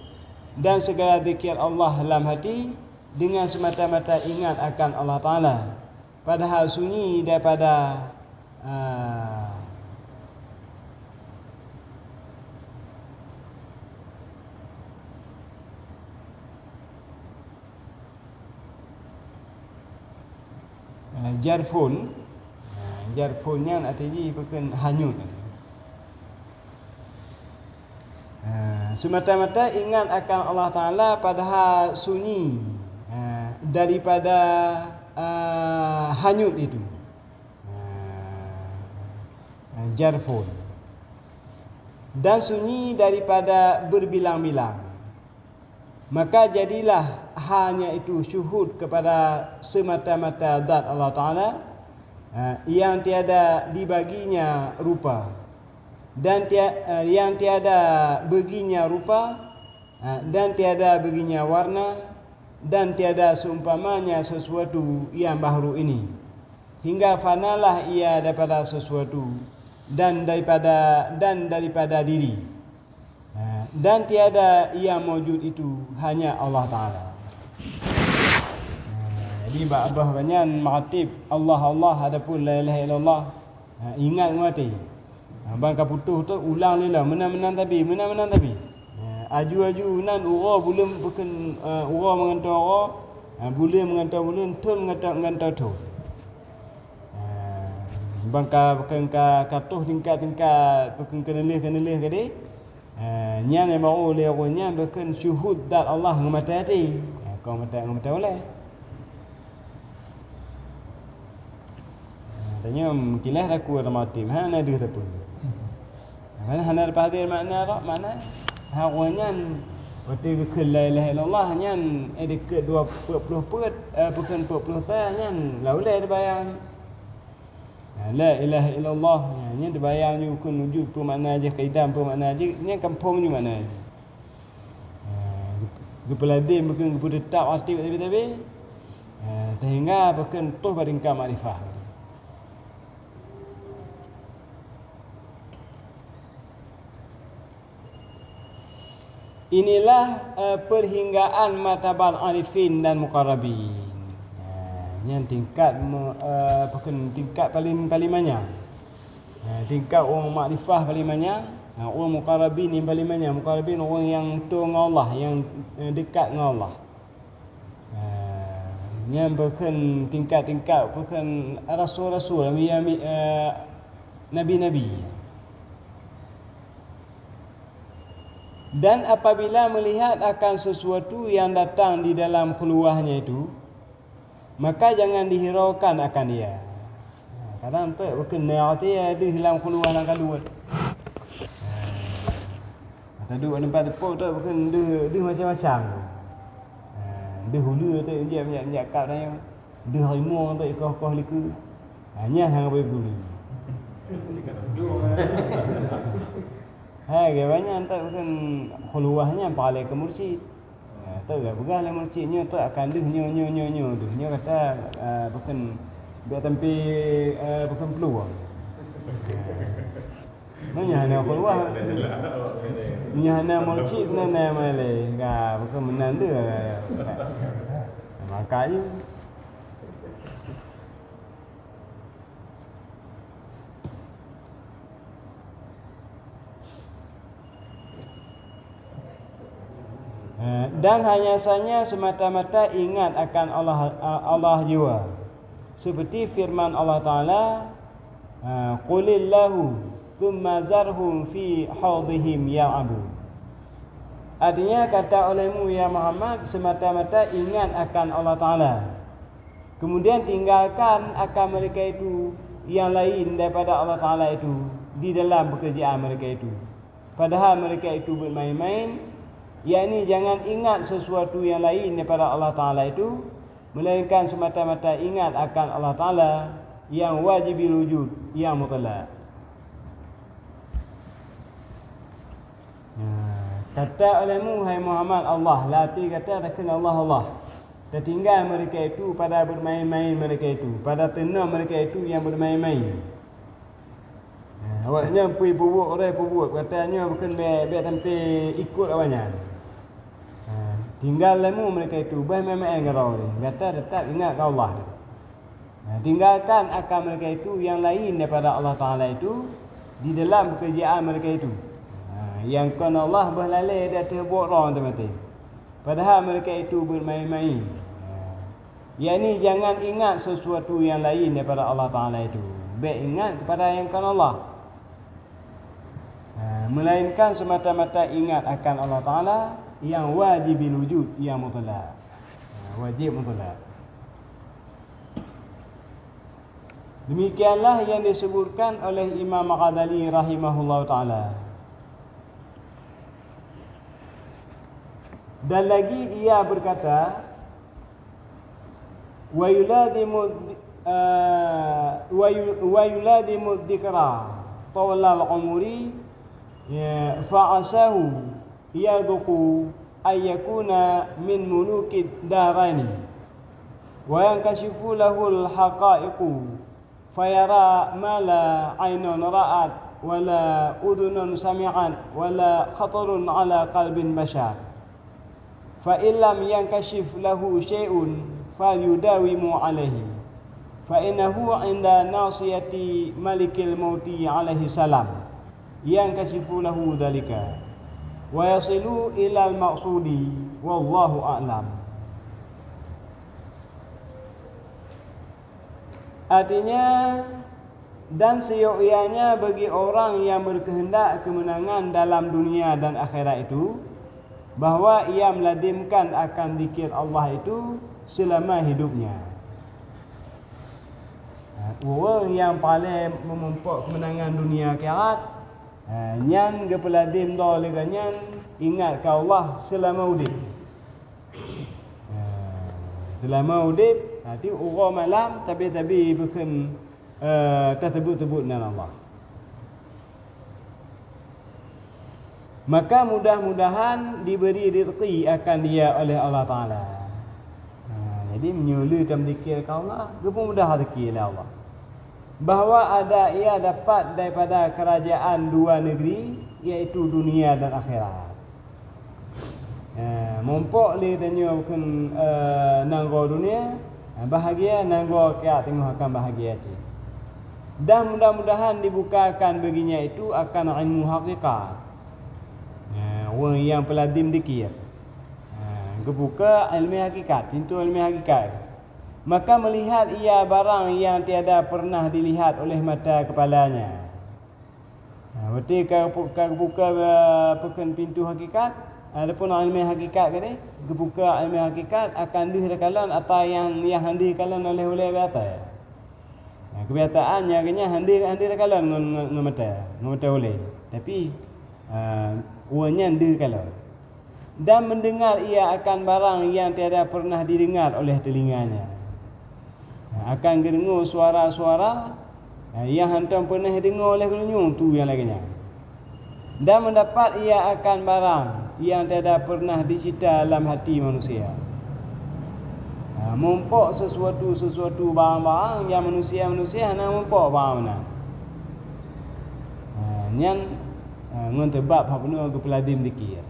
dan segala zikir Allah dalam hati dengan semata-mata ingat akan Allah Ta'ala, padahal sunyi daripada jarfun. Jarfunnya artinya bukan hanyut. Semata-mata ingat akan Allah Ta'ala padahal sunyi daripada hanyut itu. Jarfun. Dan sunyi daripada berbilang-bilang. Maka jadilah hanya itu syuhud kepada semata-mata zat Allah Ta'ala yang tiada dibaginya rupa dan yang tiada baginya rupa dan tiada baginya warna dan tiada seumpamanya sesuatu yang baharu ini, hingga fanalah ia daripada sesuatu dan daripada diri, dan tiada yang mewujud itu hanya Allah Ta'ala. Jadi abah banyak maratib Allah Allah adapun la ilaha illallah. Ingat mati. Abang kaputuh tu ulang lila menang-menang tapi aju-aju nan ura belum bukan ura mengantar ura, boleh mengantar boleh, tun mengantar tu. Bangka bukan katuh tingkat bukan kenalih kadi. Nya ne mau le nya bukan syuhud dat Allah ngamata hati. Kau mata oleh. Tanya kilah aku ramatim hana dia pun. Mana hana hadir makna tak mana? Hawanya waktu ke la ilaha illallah nyan dekat 20 bukan 40 tahun nyan laulai bayang. La ilaha illallah nyan dibayang ni bukan wujud pun makna aja kaedah pun makna aja ni kampung ni makna aja. Gepeladim bukan gepu tetap arti tapi Sehingga bukan tuh beringkam makrifah. Inilah perhinggaan martabat arifin dan muqarrabin. Yang tingkat bukan tingkat paling banyak. Tingkat orang makrifah paling banyak, orang muqarrabin yang paling banyak. Muqarrabin orang yang tu dengan Allah, yang dekat dengan Allah. Yang bukan tingkat-tingkat, bukan rasul-rasul, nabi-nabi. Dan apabila melihat akan sesuatu yang datang di dalam keluarnya itu, maka jangan dihiraukan akan dia. Kadang tu bukan niati ada hilang keluar dan keluar. Atau duduk tempat tepuk tu bukan dia macam-macam. Dia hulu tu dia banyak kat dia. Dia harimau tu ikah-ikah lika. Hanya hang boleh bulu. Banyak tak bukan keluarnya paling ke mursyid. Tak gak begal lah mursyidnya tu akan nyo. Dia kata bukan dia tempi bukan peluang. Nanya hana keluar. Nanya hana mursyid nana malai. Bukan menanda. Makanya dan hanya saja semata-mata ingat akan Allah jua. Seperti firman Allah Ta'ala, Qulillahu thumma zarhum fi hawdihim ya'abu. Artinya kata olehmu ya Muhammad, semata-mata ingat akan Allah Ta'ala. Kemudian tinggalkan akan mereka itu yang lain daripada Allah Ta'ala itu di dalam pekerjaan mereka itu. Padahal mereka itu bermain-main. Yakni jangan ingat sesuatu yang lain daripada Allah Ta'ala itu, melainkan semata-mata ingat akan Allah Ta'ala yang wajibil wujud, yang mutlak. Kata olehmu hai Muhammad Allah, lati kata tak kena Allah. Tertinggal mereka itu pada bermain-main mereka itu, pada tenang mereka itu yang bermain-main. Awaknya pergi pubuk, katanya bukan biar sampai ikut awaknya. Tinggal lemu mereka itu bermain-main garau ni. Kata tetap ingat ke Allah. Tinggalkan akan mereka itu yang lain daripada Allah Ta'ala itu di dalam pekerjaan mereka itu. Yang kan Allah berlalai dia terbuat orang mati. Padahal mereka itu bermain-main. Yakni jangan ingat sesuatu yang lain daripada Allah Ta'ala itu. Baik ingat kepada yang kan Allah. Melainkan semata-mata ingat akan Allah Ta'ala yang wajibil wujud, yang mutlak. Wajib mutlak. Demikianlah yang disebutkan oleh Imam Ghazali rahimahullah ta'ala. Dan lagi ia berkata, wa yuladimu dzikra tawlal umuri fa'asahu yaduqu ayyakuna min mulukid darani wa yankashifu lahul haqa'iqu fayara ma la aynun ra'at wa la udhunun sami'at wa la khatarun ala qalbin bashar fa illam yankashif lahu syai'un falyudawimu alaihi fa innahu inda nasiyati malikil mauti alaihi salam yankashifu lahu dhalika wa yasilu ilal maqsudi wallahu a'lam. Artinya, dan seyogyanya bagi orang yang berkehendak kemenangan dalam dunia dan akhirat itu, bahawa ia meladimkan akan zikir Allah itu selama hidupnya. Orang yang paling memupuk kemenangan dunia akhirat, nyan gepeladim do leganyan ingat ke Allah selama udip. Selama udip nanti urang malam tapi bukan tersebut-sebut dengan Allah. Maka mudah-mudahan diberi rezeki akan dia oleh Allah Ta'ala. Jadi menyula dalam zikir Allah, gepun mudah zikir oleh Allah. Bahawa ada ia dapat daripada kerajaan dua negeri, iaitu dunia dan akhirat. Mumpuk li tanya bukan nanggo dunia, bahagia nanggo akhirat tengok akan bahagia cik. Dan mudah-mudahan dibukakan baginya itu akan ilmu hakikat. Orang yang peladim zikir. Kebuka ilmu hakikat, pintu ilmu hakikat. Maka melihat ia barang yang tiada pernah dilihat oleh mata kepalanya. Berarti kalau buka pekan pintu hakikat, adapun ilmu hakikat ni, kebuka ilmu hakikat akan dihadakan atau yang handikalan oleh biata. Kebiasaannya kena handikalan dengan mata oleh. Tapi uangnya handikalan. Dan mendengar ia akan barang yang tiada pernah didengar oleh telinganya. Akan dengar suara-suara yang hantam pernah dengar oleh kelunyung tu yang lainnya. Dan mendapat ia akan barang yang tiada pernah dicita dalam hati manusia. Mumpuk sesuatu barang-barang yang manusia hendak mumpuk barang mana. Yang ngontebab hak penuh ke peladim zikir.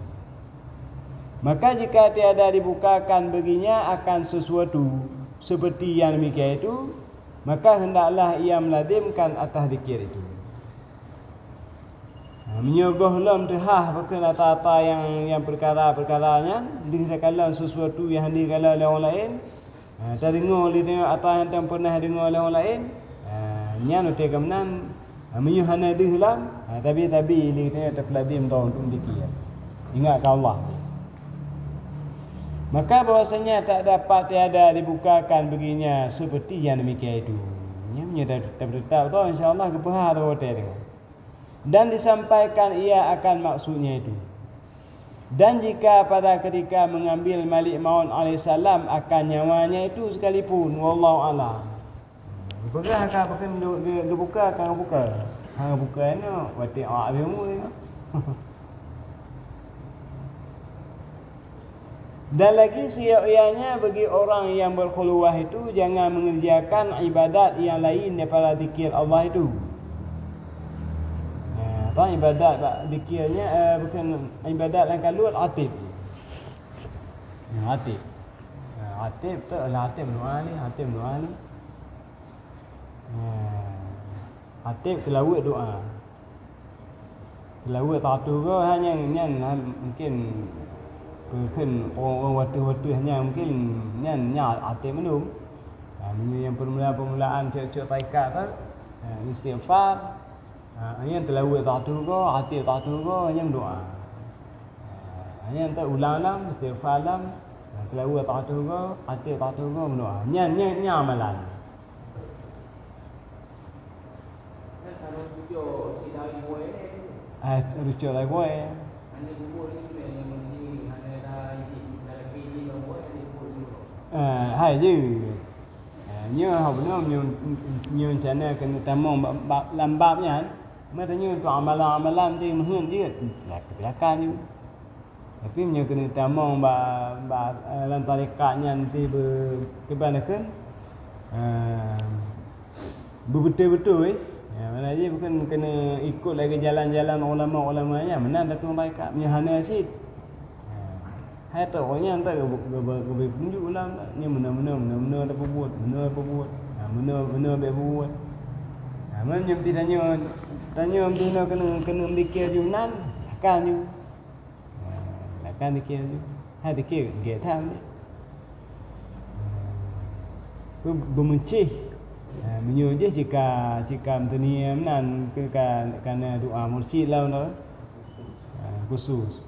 Maka jika tiada dibukakan baginya akan sesuatu seperti yang demikian itu, maka hendaklah ia meladimkan atas zikir itu. Menyogoh lam tehah bukan atas yang perkara-perkaranya, dikatakan sesuatu yang dikala oleh orang lain. Tak dengar oleh atas yang pernah dengar oleh orang lain. Nyan utai kemenan menyuhana dihlam, tapi dia terpeladim tahu untuk zikir. Ingat ke Allah. Maka bahwasanya tak dapat tiada dibukakan baginya seperti yang demikian itu. Nya tetap tahu insya-Allah kepahar hotel. Dan disampaikan ia akan maksudnya itu. Dan jika pada ketika mengambil Malik Maun alaihissalam akan nyawanya itu sekalipun, wallahu a'lam. Buka akan buka akan buka. Hang buka ni wati abimu ni. Dan lagi siap-ianya bagi orang yang berkhuluwah itu jangan mengerjakan ibadat yang lain daripada zikir Allah itu. Tahu ibadat zikirnya bukan ibadat yang kalut atib. Atib. Atib tu adalah atib nuali, atib kelawat doa. Kelawat tatu ke hanya mungkin kan orang waktu hanya mungkin nya atib menum. Yang permulaan cek taikat tu istighfar. Yang telawat tatu ke atib tatu ke hanya doa. Hanya tak ulang istighfar lam telawat tatu ke atib tatu ke doa. Nya amalan. Kalau rujuk si dari boy ni. Rujuk lagi boy. Ani bubur ni yang mesti ada dalam kini boy ni bubur. Hai je. Nya hak benar nya channel kena tamong lambabnya. Matanya tu amalan dia mohon dia ke belakang je. Tapi nya kena tamong dalam tarikatnya nanti berkebanakan. Betul-betul mana je bukan kena ikut lagi jalan-jalan ulama-ulamanya. Mana datung tarikat punya hana asid. Hai tu orangnya tak ke tunjuk ulang ni mana dah buat, mana buat. Mana yang tanya mesti kena mikir junan, akan ju. Akan mikir ju. Hai fikir ge tham ni. Bermencih. Menyuruh jika mentenia menan kerana doa mursyid lah khusus.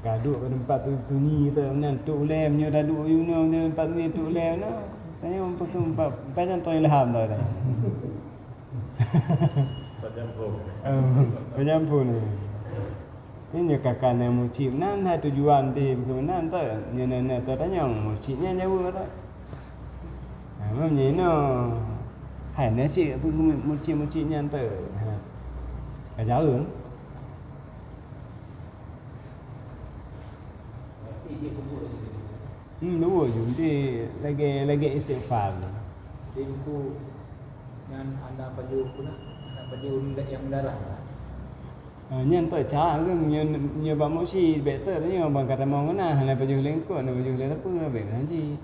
Kaduk ke tempat tu ni tu menan tu ulem nyo dah duk yuno tempat ni tu ulem no. Tanya empat panjang tu ilham dah. Penyampun ni. Ini kakak nak mursyid menan hai tujuan dia bagaimana tu. Nya tu tanya mursyidnya jauh tak. Memang ni no. Hai nasi apa mursyid-mursyidnya tu. Jauh. Dua je. Dia lagi istighfar. Di buku yang anda baju pun anda baju yang darah. Nhân tội cha cái như bà mỗi si bể tơ đấy nhưng mà bằng cả mong cái nào này bà lên cổ này bà lên nó bự bể nó gì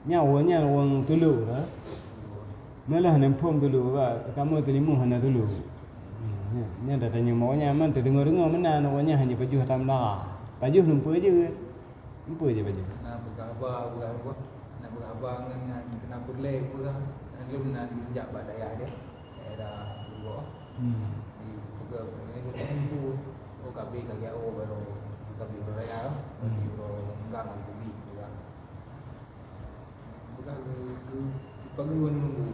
nhau uống tu lù đó mới là hành phong tu lù và cảm ơn tu limu hành tu lù nhân tại nhiều món nhà mình từ đứng mình nào nó nhà hành bà ju tam đó bà ju nung bự chứ bà ju Nah berapa dengan kena boleh pula belum nak jabat daya dia era dua di juga ini itu kabi kagak baru kabi beraya di enggak ngaji juga bukan penguruan nunggu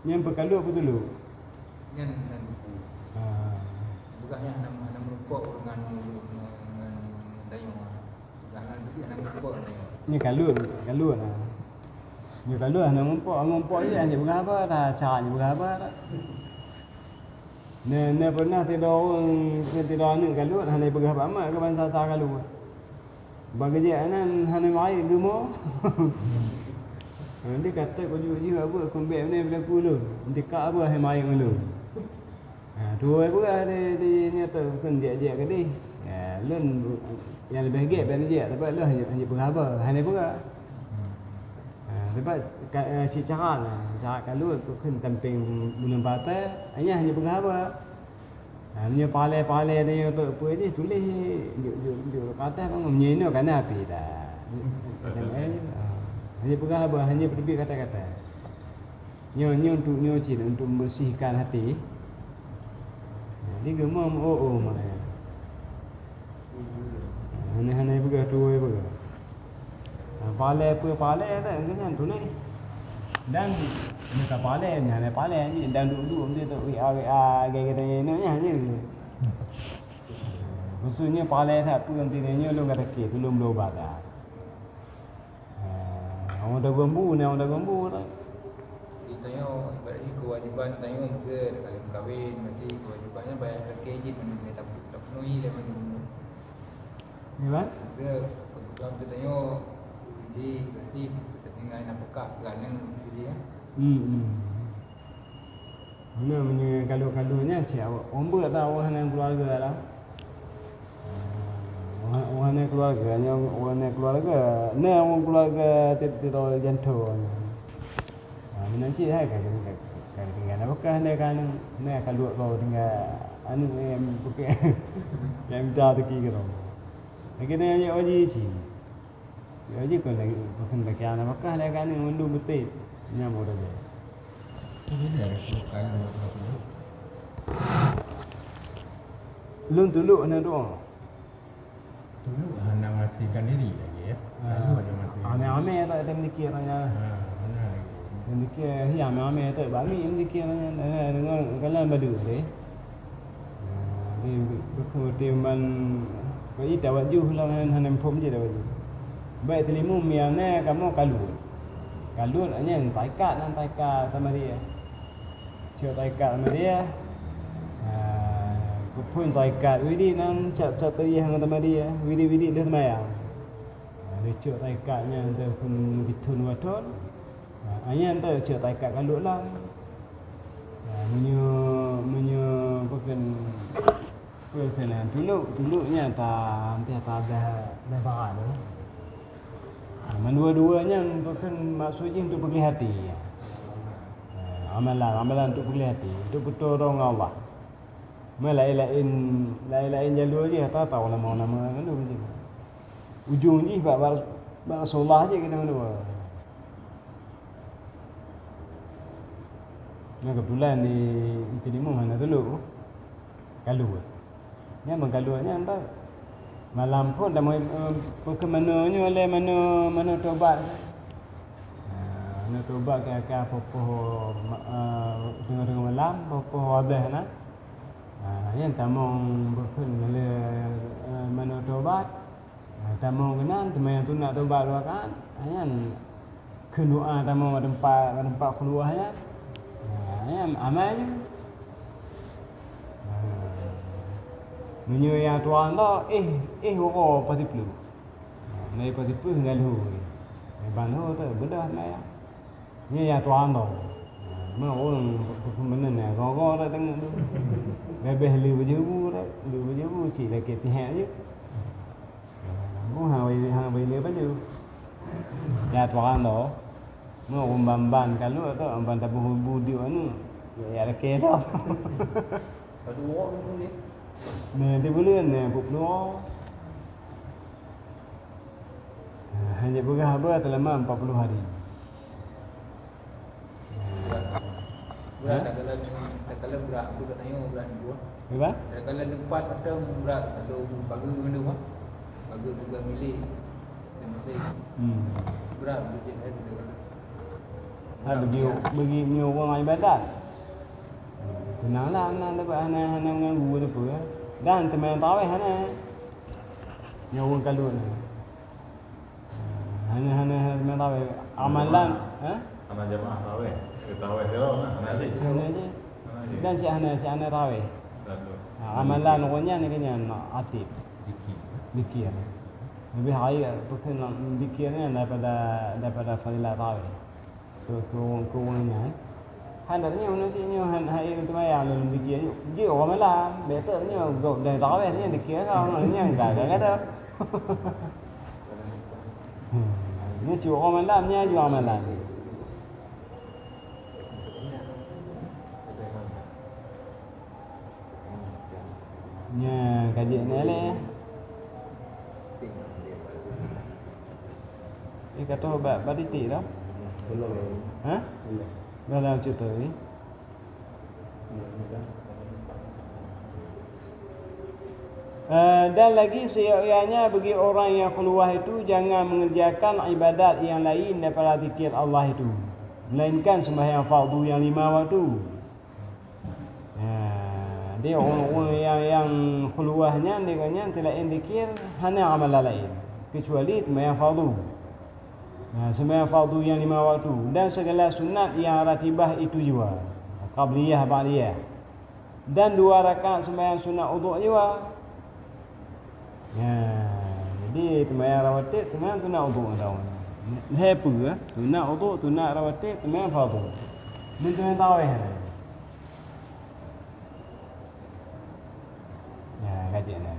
nhân berkalu apa dulu yang bukannya nama merupuk dengan dayung jangan dia merupuk như kalu nah như kalu ngompo je hanya berapa dah cara hanya berapa dah ne pernah tidur ni kalu hanya berapa amat ke bangsa kalu bagi dia nan hanya mai gemo nanti kata kau juga apa kombek ni bila puluh nanti kak apa hanya mai ngelu dua apa ada di nyata kan dia ke di lun yang lebih gap dari dia tapi lu hanya berapa hanya berapa lepas si cara kalau kan tamping bulan bata hanya berapa hanya pale dia tu apa ni tulis dia kata bang menyenyo kan api dah hanya berapa hanya berdiri kata-kata nyo untuk membersihkan hati ni gemam mana hanya begitu begitu pale ada kan tu ni dan mereka pale ni dan dulu dia tu WA gaya ni hanya khususnya pale tak tu nanti ni lu kata ke tu belum berobat dah orang dah gembu dah ditanya berarti kewajiban tanya ke kalau kahwin mesti kewajibannya bayar KJ tak penuhi dia ni kan kalau kita tanya jadi berarti tinggal nak buka ganang jadi ya. Mana punya kalau-kalonya cik ombak tahu orang keluarga lah. Orang keluarga, ni orang keluarga tidak jantung. Mana cik hai kan tinggal nak buka ni kan kalau tinggal anu yang buka yang dah pergi ke tu. Kita ni oji cik. Oji kon lagi bukan lagi anak Makkah lagi kan mundu betul. Nyamuk dah. Ini dari kalau Lun tuluk na doa. dulu anak masihkan diri lagi ya. Lalu ada masih. Ame tak ada mikir orangnya. Mana lagi. Mikir hiam ame tak bami mikir orangnya dengan kalam badu deh. Di berkemudian bagi tawajuh lah hanan pom je tawajuh. Baik telimu miane kamu kalut hanya taikat sama dia. Cio taikat sama dia. Pun taikat widi nan cat tadi hang sama dia. Widi dia sama ya. Dia cio taikatnya dia pun ditun waton. Hanya anda cio taikat kalut lah. Menyo bukan tuluknya tak ada bahan tu. Dua-duanya bukan maksudnya untuk pergi hati. Amalan untuk pergi hati, untuk bertolong Allah. Lain jalur je tak tahu nama kan tu macam. Ujung ni bab Rasulullah je kita mana. Nah kebetulan di Tilimu mana dulu kalu. Ni mengkalunya entah malam pun dah ke mananya oleh mana tobat. Mana tobat ke apa tengah malam apa habis nah. Yang tamong bukan oleh mana tobat. Tamong kenan teman tu nak tobat kan. Yang kedua tamong tempat keluarnya. Yang amalnya Menyo yang tuan dah orang pasti perlu. Nai pasti perlu dengan lu. Ban ho tu bedah mai. Ni ya tuan tu. Mà orang mana ni, gong dah tengok tu. Bebeh lu baju chỉ là kịp thì hẹn chứ. Cũng hàng về lu baju. Ya tuan đó, mà ông ban kalau tu ông ban tabu budi anu, ya ada kena. Kedua ni. Ni dia boleh ni pukul. Hanya berapa selama 40 hari. Berat kalau berat tu kat nayo berat dua. Apa? Kalau lepas ada berat kalau bagi benda apa? Bagi juga milik dan mesti berat dia ada. Bagi nhiều orang ibadat. Kenanglah anak dapat anak mengganggu tu apa. Dan teman tarawih anak. Nhiều orang kalau ni. Hanya teman tarawih amalan, Anak jemaah tarawih. Tarawih dia anak adik. Aja. Dan si anak tarawih. Satu. Amalan orangnya ni kena aktif. Dikir. Lebih high bukan dikirnya daripada fadilah tarawih. Kurangnya. Handarnya manusianya hai itu maya lalu dikir. Dia orang malam, betulnya gol dan tarawih ni dikir kau orangnya enggak ada. Ni cuma orang malamnya juga amalan. Nya kaji ni le. Ini kata baritik dah. Ha? Dalam cerita ni. Dan lagi seianya bagi orang yang keluar itu jangan mengerjakan ibadat yang lain daripada zikir Allah itu, melainkan sembahyang fardu yang 5 waktu. Dia orang-orang yang keluarnya dia tidak zikir hanya amalan lain kecuali sembahyang fardu. Sembahyang fardu yang 5 waktu dan segala sunat yang ratibah itu juga, qabliyah, ba'diyah, dan 2 rakaat sembahyang sunat wudu' juga. Jadi sembahyang rawatib sembahyang sunat wudu' tahu. Lepas sunat wudu', sunat rawatib, sembahyang fardu. Ni sembahyang tarawih. Kajian ni.